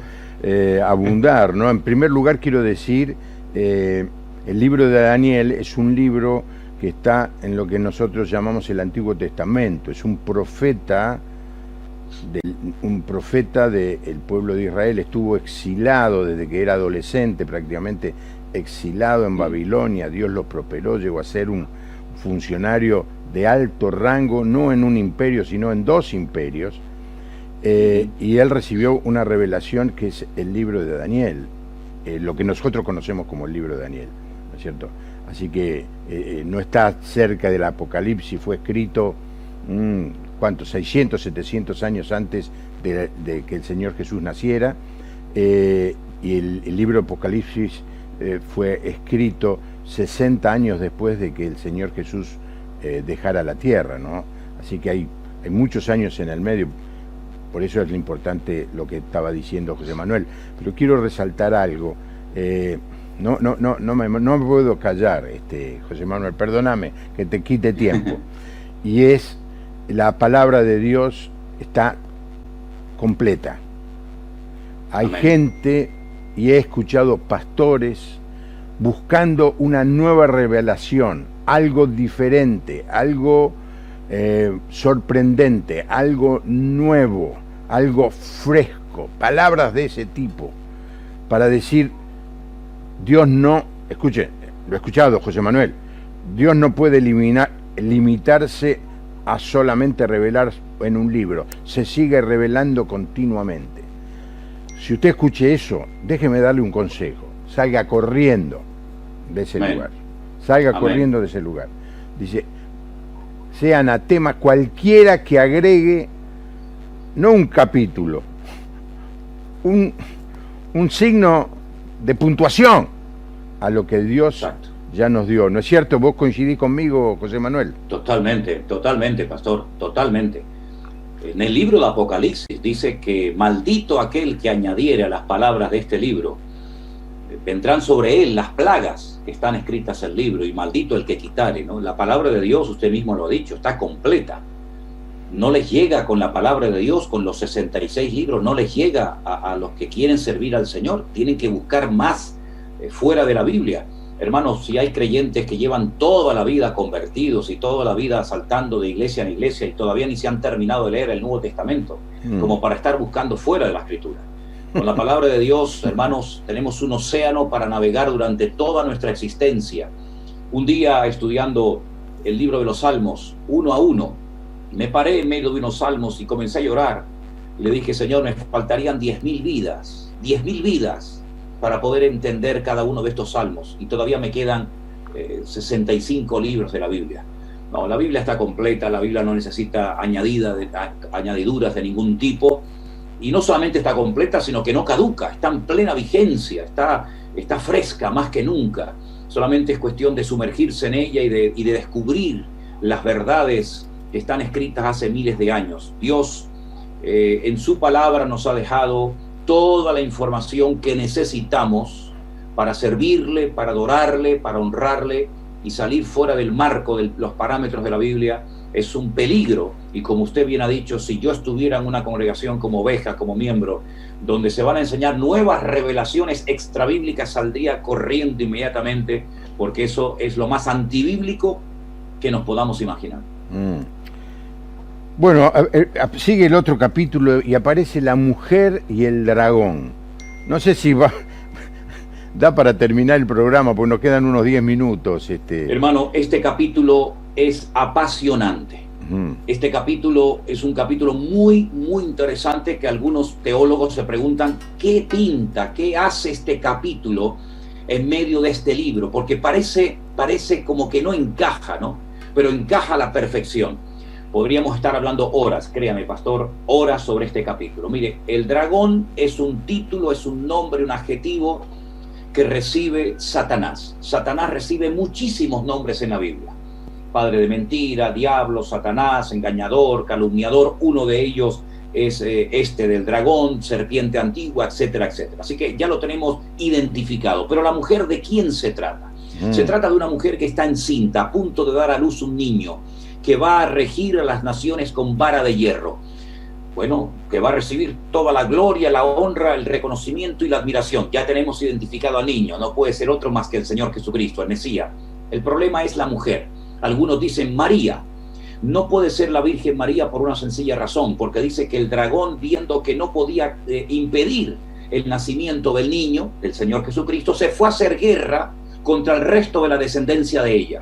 abundar, ¿no? En primer lugar quiero decir, el libro de Daniel es un libro que está en lo que nosotros llamamos el Antiguo Testamento. Es un profeta del pueblo de Israel. Estuvo exilado desde que era adolescente, prácticamente exilado en Babilonia. Dios lo prosperó, llegó a ser un funcionario de alto rango, no en un imperio, sino en dos imperios. Y él recibió una revelación que es el libro de Daniel, lo que nosotros conocemos como el libro de Daniel, ¿no es cierto? Así que no está cerca del Apocalipsis, fue escrito, ¿cuántos? 600, 700 años antes de que el Señor Jesús naciera, y el libro de Apocalipsis fue escrito 60 años después de que el Señor Jesús dejara la tierra, ¿no? Así que hay muchos años en el medio. Por eso es lo importante lo que estaba diciendo José Manuel. Pero quiero resaltar algo. No me puedo callar, José Manuel, perdóname que te quite tiempo. Y es, la palabra de Dios está completa. Hay Amén. gente, y he escuchado pastores, buscando una nueva revelación, algo diferente, algo sorprendente, algo nuevo, algo fresco, palabras de ese tipo, para decir, Dios no, escuche, lo he escuchado, José Manuel, Dios no puede limitarse a solamente revelar en un libro, se sigue revelando continuamente. Si usted escuche eso, déjeme darle un consejo, salga corriendo de ese Amén. lugar, salga Amén. corriendo de ese lugar. Dice, sea anatema cualquiera que agregue, no un capítulo, un signo de puntuación a lo que Dios Exacto. ya nos dio. ¿No es cierto? ¿Vos coincidís conmigo, José Manuel? Totalmente, totalmente, pastor, totalmente. En el libro de Apocalipsis dice que maldito aquel que añadiere a las palabras de este libro. Vendrán sobre él las plagas que están escritas en el libro, y maldito el que quitare, ¿no? La palabra de Dios, usted mismo lo ha dicho, está completa. No les llega con la palabra de Dios, con los 66 libros, no les llega a los que quieren servir al Señor. Tienen que buscar más fuera de la Biblia. Hermanos, si hay creyentes que llevan toda la vida convertidos y toda la vida saltando de iglesia en iglesia y todavía ni se han terminado de leer el Nuevo Testamento, como para estar buscando fuera de la Escritura. Con la palabra de Dios, hermanos, tenemos un océano para navegar durante toda nuestra existencia. Un día, estudiando el libro de los Salmos, uno a uno, me paré en medio de unos salmos y comencé a llorar. Y le dije, Señor, me faltarían 10.000 vidas, 10.000 vidas para poder entender cada uno de estos salmos. Y todavía me quedan 65 libros de la Biblia. No, la Biblia está completa, la Biblia no necesita añadiduras de ningún tipo. Y no solamente está completa, sino que no caduca, está en plena vigencia, está fresca más que nunca. Solamente es cuestión de sumergirse en ella y de descubrir las verdades que están escritas hace miles de años. Dios en su palabra nos ha dejado toda la información que necesitamos para servirle, para adorarle, para honrarle, y salir fuera del marco de los parámetros de la Biblia es un peligro. Y como usted bien ha dicho, si yo estuviera en una congregación como oveja, como miembro, donde se van a enseñar nuevas revelaciones extrabíblicas, saldría corriendo inmediatamente, porque eso es lo más antibíblico que nos podamos imaginar. Bueno, sigue el otro capítulo y aparece la mujer y el dragón. No sé si da para terminar el programa, porque nos quedan unos 10 minutos. Hermano, este capítulo es apasionante. Este capítulo es un capítulo muy, muy interesante, que algunos teólogos se preguntan qué pinta, qué hace este capítulo en medio de este libro, porque parece como que no encaja, ¿no? Pero encaja a la perfección. Podríamos estar hablando horas, créame, pastor, horas sobre este capítulo. Mire, el dragón es un título, es un nombre, un adjetivo que recibe Satanás. Satanás recibe muchísimos nombres en la Biblia. Padre de mentira, diablo, Satanás, engañador, calumniador. Uno de ellos es del dragón, serpiente antigua, etcétera, etcétera. Así que ya lo tenemos identificado. Pero la mujer, ¿de quién se trata? Se trata de una mujer que está encinta, a punto de dar a luz un niño, que va a regir a las naciones con vara de hierro. Bueno, que va a recibir toda la gloria, la honra, el reconocimiento y la admiración. Ya tenemos identificado al niño, no puede ser otro más que el Señor Jesucristo, el Mesías. El problema es la mujer. Algunos dicen María. No puede ser la Virgen María por una sencilla razón, porque dice que el dragón, viendo que no podía impedir el nacimiento del niño, del Señor Jesucristo, se fue a hacer guerra contra el resto de la descendencia de ella.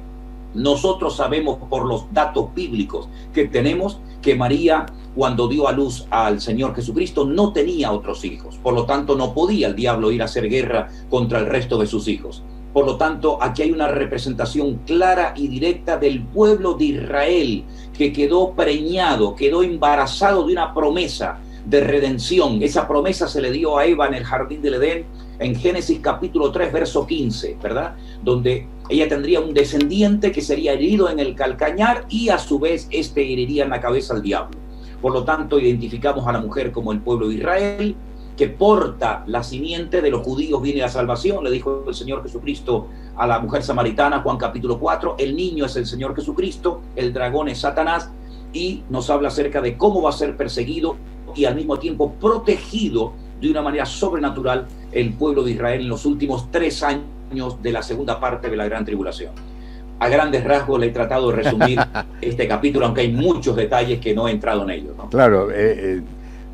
Nosotros sabemos por los datos bíblicos que tenemos que María, cuando dio a luz al Señor Jesucristo, no tenía otros hijos. Por lo tanto, no podía el diablo ir a hacer guerra contra el resto de sus hijos. Por lo tanto, aquí hay una representación clara y directa del pueblo de Israel que quedó preñado, quedó embarazado de una promesa de redención. Esa promesa se le dio a Eva en el jardín del Edén en Génesis capítulo 3, verso 15, ¿verdad? Donde ella tendría un descendiente que sería herido en el calcañar y a su vez este heriría en la cabeza al diablo. Por lo tanto, identificamos a la mujer como el pueblo de Israel, que porta la simiente de los judíos viene la salvación. Le dijo el Señor Jesucristo a la mujer samaritana, Juan capítulo 4, el niño es el Señor Jesucristo, el dragón es Satanás, y nos habla acerca de cómo va a ser perseguido y al mismo tiempo protegido de una manera sobrenatural el pueblo de Israel en los últimos 3 años de la segunda parte de la gran tribulación. A grandes rasgos le he tratado de resumir este capítulo, aunque hay muchos detalles que no he entrado en ellos, ¿no? Claro,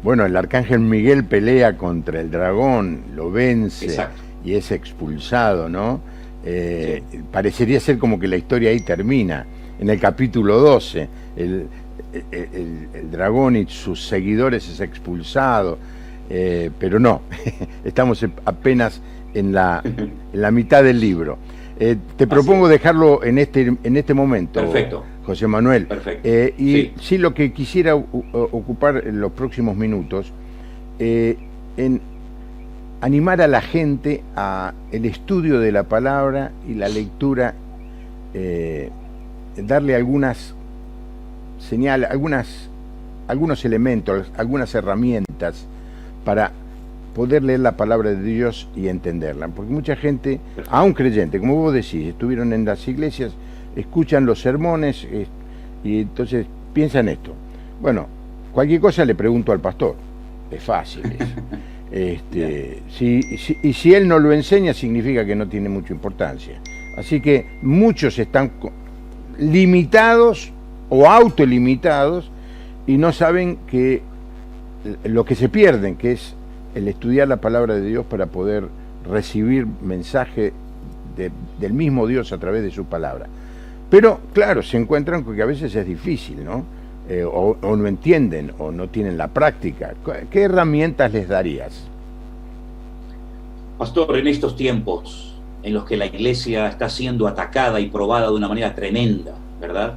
bueno, el arcángel Miguel pelea contra el dragón, lo vence. Exacto. Y es expulsado, ¿no? Sí. Parecería ser como que la historia ahí termina. En el capítulo 12, el dragón y sus seguidores es expulsado, pero no, estamos apenas en la mitad del libro. Te propongo dejarlo en este momento. Perfecto. José Manuel. Perfecto. Y sí, lo que quisiera ocupar en los próximos minutos, en animar a la gente a el estudio de la palabra y la lectura, darle algunas señales, algunos elementos, algunas herramientas para poder leer la palabra de Dios y entenderla. Porque mucha gente, aún creyente, como vos decís, estuvieron en las iglesias, escuchan los sermones y entonces piensan esto. Bueno, cualquier cosa le pregunto al pastor. Es fácil eso. Si él no lo enseña, significa que no tiene mucha importancia. Así que muchos están limitados o autolimitados y no saben que lo que se pierden, que es el estudiar la palabra de Dios para poder recibir mensaje del mismo Dios a través de su palabra. Pero, claro, se encuentran con que a veces es difícil, ¿no? O no entienden, o no tienen la práctica. ¿Qué herramientas les darías? Pastor, en estos tiempos en los que la iglesia está siendo atacada y probada de una manera tremenda, ¿verdad?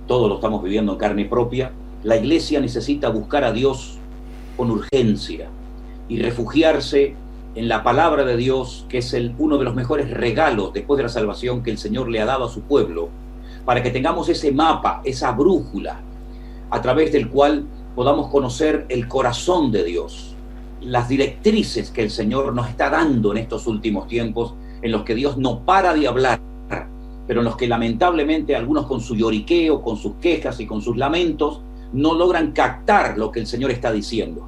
Todos lo estamos viviendo en carne propia. La iglesia necesita buscar a Dios con urgencia y refugiarse en la palabra de Dios, que es uno de los mejores regalos después de la salvación que el Señor le ha dado a su pueblo, para que tengamos ese mapa, esa brújula, a través del cual podamos conocer el corazón de Dios, las directrices que el Señor nos está dando en estos últimos tiempos, en los que Dios no para de hablar, pero en los que lamentablemente algunos con su lloriqueo, con sus quejas y con sus lamentos, no logran captar lo que el Señor está diciendo.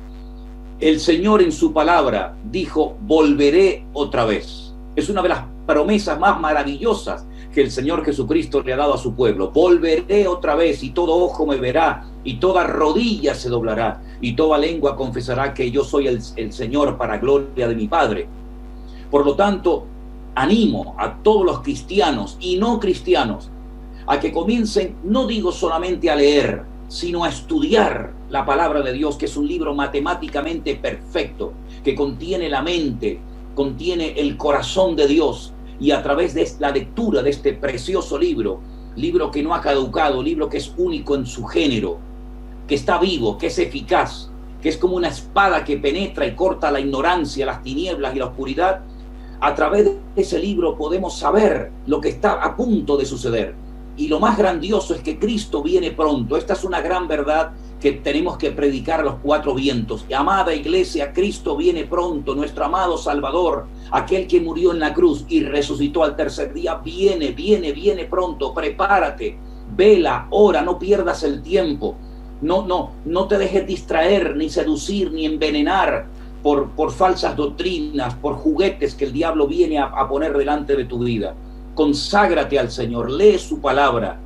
El Señor en su palabra dijo, volveré otra vez. Es una de las promesas más maravillosas que el Señor Jesucristo le ha dado a su pueblo. Volveré otra vez y todo ojo me verá y toda rodilla se doblará y toda lengua confesará que yo soy el Señor para gloria de mi Padre. Por lo tanto, animo a todos los cristianos y no cristianos a que comiencen, no digo solamente a leer, sino a estudiar la palabra de Dios, que es un libro matemáticamente perfecto, que contiene la mente, contiene el corazón de Dios, y a través de la lectura de este precioso libro que no ha caducado, libro que es único en su género, que está vivo, que es eficaz, que es como una espada que penetra y corta la ignorancia, las tinieblas y la oscuridad, a través de ese libro podemos saber lo que está a punto de suceder. Y lo más grandioso es que Cristo viene pronto. Esta es una gran verdad que tenemos que predicar a los cuatro vientos. Amada iglesia, Cristo viene pronto, nuestro amado Salvador, aquel que murió en la cruz y resucitó al tercer día, viene pronto. Prepárate, vela, ora, no pierdas el tiempo. No te dejes distraer, ni seducir, ni envenenar por falsas doctrinas, por juguetes que el diablo viene a poner delante de tu vida. Conságrate al Señor, lee su palabra.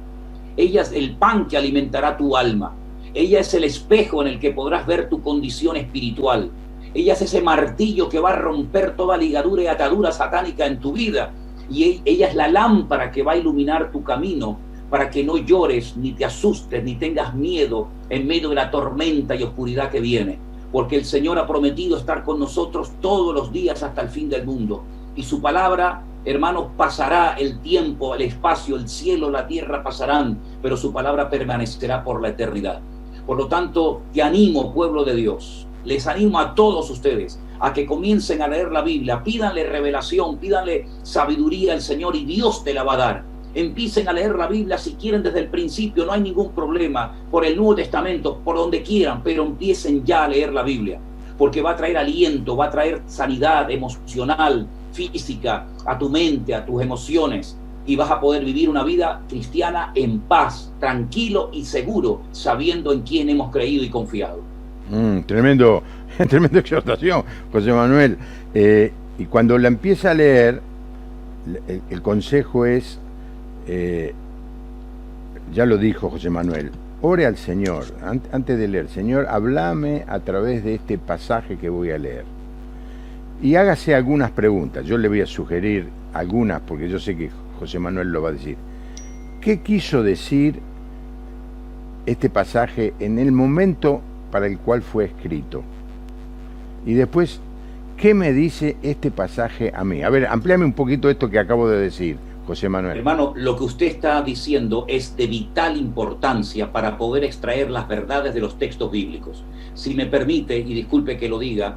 Ella es el pan que alimentará tu alma. Ella es el espejo en el que podrás ver tu condición espiritual. Ella es ese martillo que va a romper toda ligadura y atadura satánica en tu vida. Y ella es la lámpara que va a iluminar tu camino para que no llores, ni te asustes, ni tengas miedo en medio de la tormenta y oscuridad que viene. Porque el Señor ha prometido estar con nosotros todos los días hasta el fin del mundo. Y su palabra, hermanos, pasará el tiempo, el espacio, el cielo, la tierra pasarán, pero su palabra permanecerá por la eternidad. Por lo tanto, te animo, pueblo de Dios, les animo a todos ustedes a que comiencen a leer la Biblia, pídanle revelación, pídanle sabiduría al Señor y Dios te la va a dar. Empiecen a leer la Biblia si quieren desde el principio, no hay ningún problema, por el Nuevo Testamento, por donde quieran, pero empiecen ya a leer la Biblia, porque va a traer aliento, va a traer sanidad emocional, física, a tu mente, a tus emociones, y vas a poder vivir una vida cristiana en paz, tranquilo y seguro, sabiendo en quién hemos creído y confiado. Tremenda exhortación, José Manuel. Y cuando la empieza a leer, el consejo es, ya lo dijo José Manuel, ore al Señor, antes de leer, Señor, háblame a través de este pasaje que voy a leer. Y hágase algunas preguntas, yo le voy a sugerir algunas, porque yo sé que José Manuel lo va a decir. ¿Qué quiso decir este pasaje en el momento para el cual fue escrito? Y después, ¿qué me dice este pasaje a mí? A ver, amplíame un poquito esto que acabo de decir, José Manuel. Hermano, lo que usted está diciendo es de vital importancia para poder extraer las verdades de los textos bíblicos. Si me permite, y disculpe que lo diga,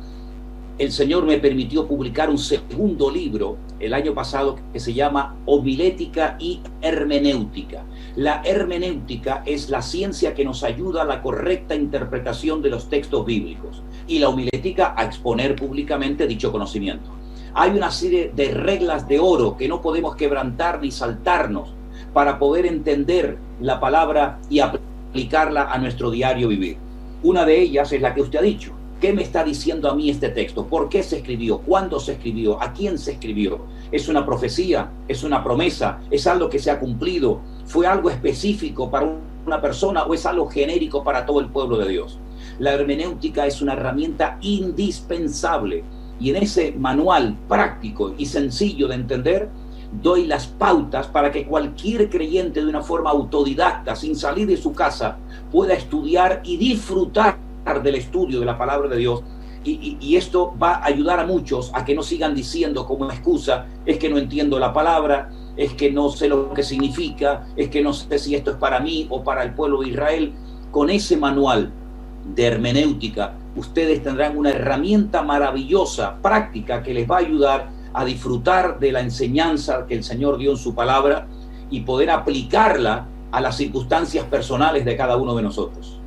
el Señor me permitió publicar un segundo libro el año pasado que se llama Homilética y Hermenéutica. La hermenéutica es la ciencia que nos ayuda a la correcta interpretación de los textos bíblicos y la homilética a exponer públicamente dicho conocimiento. Hay una serie de reglas de oro que no podemos quebrantar ni saltarnos para poder entender la palabra y aplicarla a nuestro diario vivir. Una de ellas es la que usted ha dicho. ¿Qué me está diciendo a mí este texto? ¿Por qué se escribió? ¿Cuándo se escribió? ¿A quién se escribió? ¿Es una profecía? ¿Es una promesa? ¿Es algo que se ha cumplido? ¿Fue algo específico para una persona o es algo genérico para todo el pueblo de Dios? La hermenéutica es una herramienta indispensable y en ese manual práctico y sencillo de entender doy las pautas para que cualquier creyente de una forma autodidacta, sin salir de su casa, pueda estudiar y disfrutar del estudio de la palabra de Dios y esto va a ayudar a muchos a que no sigan diciendo como excusa, es que no entiendo la palabra, es que no sé lo que significa, es que no sé si esto es para mí o para el pueblo de Israel. Con ese manual de hermenéutica ustedes tendrán una herramienta maravillosa, práctica, que les va a ayudar a disfrutar de la enseñanza que el Señor dio en su palabra y poder aplicarla a las circunstancias personales de cada uno de nosotros.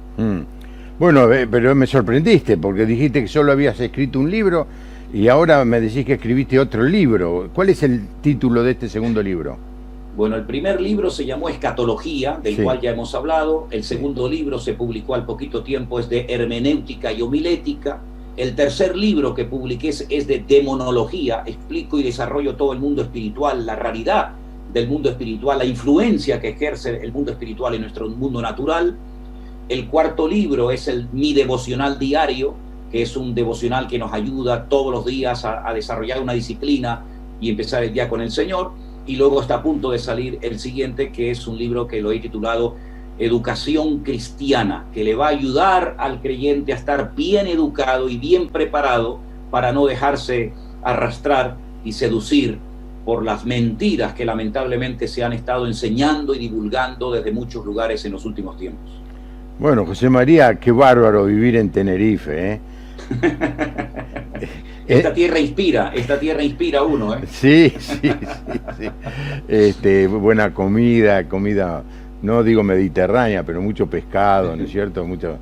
Bueno, pero me sorprendiste porque dijiste que solo habías escrito un libro y ahora me decís que escribiste otro libro. ¿Cuál es el título de este segundo libro? Bueno, el primer libro se llamó Escatología, del cual ya hemos hablado. El segundo libro se publicó al poquito tiempo, es de Hermenéutica y Homilética. El tercer libro que publiqué es de Demonología. Explico y desarrollo todo el mundo espiritual, la realidad del mundo espiritual, la influencia que ejerce el mundo espiritual en nuestro mundo natural. El cuarto libro es mi devocional diario, que es un devocional que nos ayuda todos los días a desarrollar una disciplina y empezar el día con el Señor. Y luego está a punto de salir el siguiente, que es un libro que lo he titulado Educación Cristiana, que le va a ayudar al creyente a estar bien educado y bien preparado para no dejarse arrastrar y seducir por las mentiras que lamentablemente se han estado enseñando y divulgando desde muchos lugares en los últimos tiempos. Bueno, José María, qué bárbaro vivir en Tenerife, ¿eh? Esta tierra inspira a uno, ¿eh? Sí. Buena comida no digo mediterránea, pero mucho pescado, ¿no es cierto? Mucho...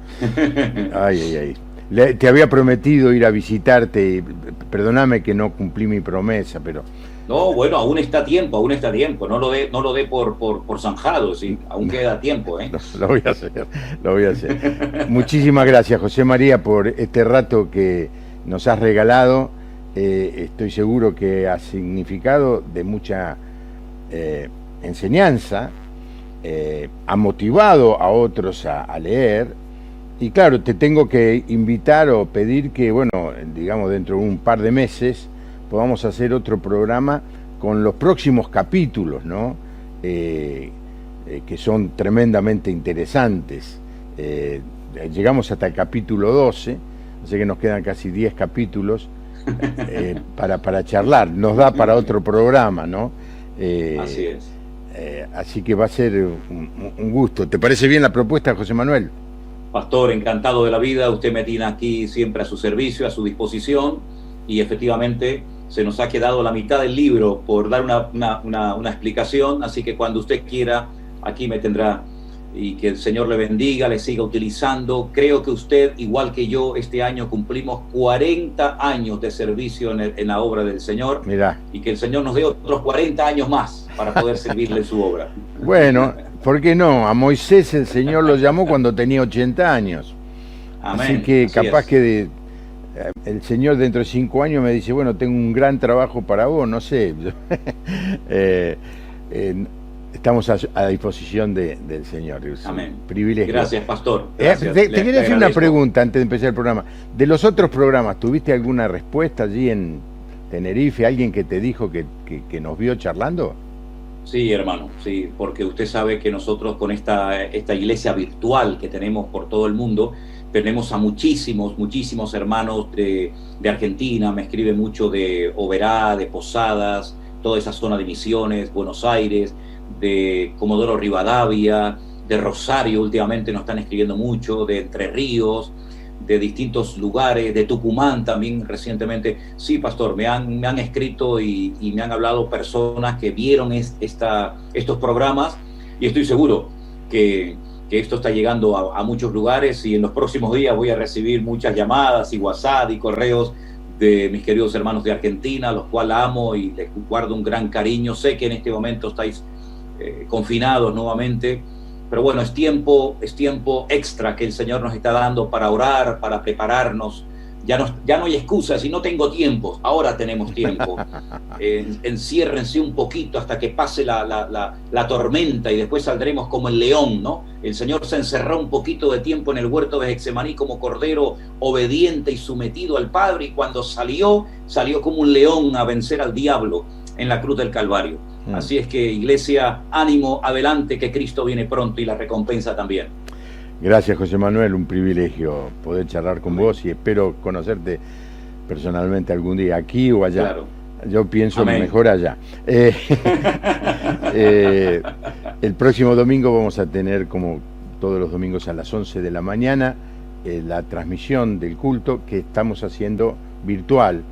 Ay, ay, ay. Te había prometido ir a visitarte, perdóname que no cumplí mi promesa, pero... No, bueno, aún está tiempo, no lo dé por zanjado, sí, aún queda tiempo, ¿eh? Lo voy a hacer, lo voy a hacer. Muchísimas gracias, José María, por este rato que nos has regalado. Estoy seguro que ha significado de mucha enseñanza, ha motivado a otros a leer. Y claro, te tengo que invitar o pedir que, bueno, digamos dentro de un par de meses podamos hacer otro programa con los próximos capítulos, ¿no? Que son tremendamente interesantes. Llegamos hasta el capítulo 12, así que nos quedan casi 10 capítulos para charlar. Nos da para otro programa, ¿no? Así es. Así que va a ser un gusto. ¿Te parece bien la propuesta, José Manuel? Pastor, encantado de la vida, usted me tiene aquí siempre a su servicio, a su disposición, y efectivamente se nos ha quedado la mitad del libro por dar una explicación, así que cuando usted quiera, aquí me tendrá, y que el Señor le bendiga, le siga utilizando. Creo que usted, igual que yo, este año cumplimos 40 años de servicio en la obra del Señor. Mirá. Y que el Señor nos dé otros 40 años más para poder servirle en su obra. Bueno, ¿por qué no? A Moisés el Señor lo llamó cuando tenía 80 años. Amén. Así que Así capaz es. que el Señor dentro de 5 años me dice, bueno, tengo un gran trabajo para vos, no sé. Estamos a disposición del Señor. Amén. Privilegio. Gracias, pastor. Gracias. Te quería hacer una agradezco. pregunta antes de empezar el programa. De los otros programas, ¿tuviste alguna respuesta allí en Tenerife? ¿Alguien que te dijo que nos vio charlando? Sí, hermano, sí, porque usted sabe que nosotros con esta iglesia virtual que tenemos por todo el mundo, tenemos a muchísimos hermanos de Argentina, me escribe mucho de Oberá, de Posadas, toda esa zona de Misiones, Buenos Aires, de Comodoro Rivadavia, de Rosario, últimamente nos están escribiendo mucho, de Entre Ríos, de distintos lugares, de Tucumán también recientemente. Sí, pastor, me han escrito y me han hablado personas que vieron estos programas, y estoy seguro que esto está llegando a muchos lugares, y en los próximos días voy a recibir muchas llamadas y WhatsApp y correos de mis queridos hermanos de Argentina, los cuales amo y les guardo un gran cariño. Sé que en este momento estáis confinados nuevamente, pero bueno, es tiempo extra que el Señor nos está dando para orar, para prepararnos. Ya no hay excusas, si no tengo tiempo, ahora tenemos tiempo. Enciérrense un poquito hasta que pase la tormenta, y después saldremos como el león, ¿no? El Señor se encerró un poquito de tiempo en el huerto de Getsemaní como cordero obediente y sometido al Padre, y cuando salió como un león a vencer al diablo en la cruz del Calvario. Así es que, iglesia, ánimo, adelante, que Cristo viene pronto y la recompensa también. Gracias, José Manuel, un privilegio poder charlar con vos, y espero conocerte personalmente algún día, aquí o allá. Claro. Yo pienso Amén. Mejor allá. El próximo domingo vamos a tener, como todos los domingos a las 11 de la mañana, la transmisión del culto que estamos haciendo virtual.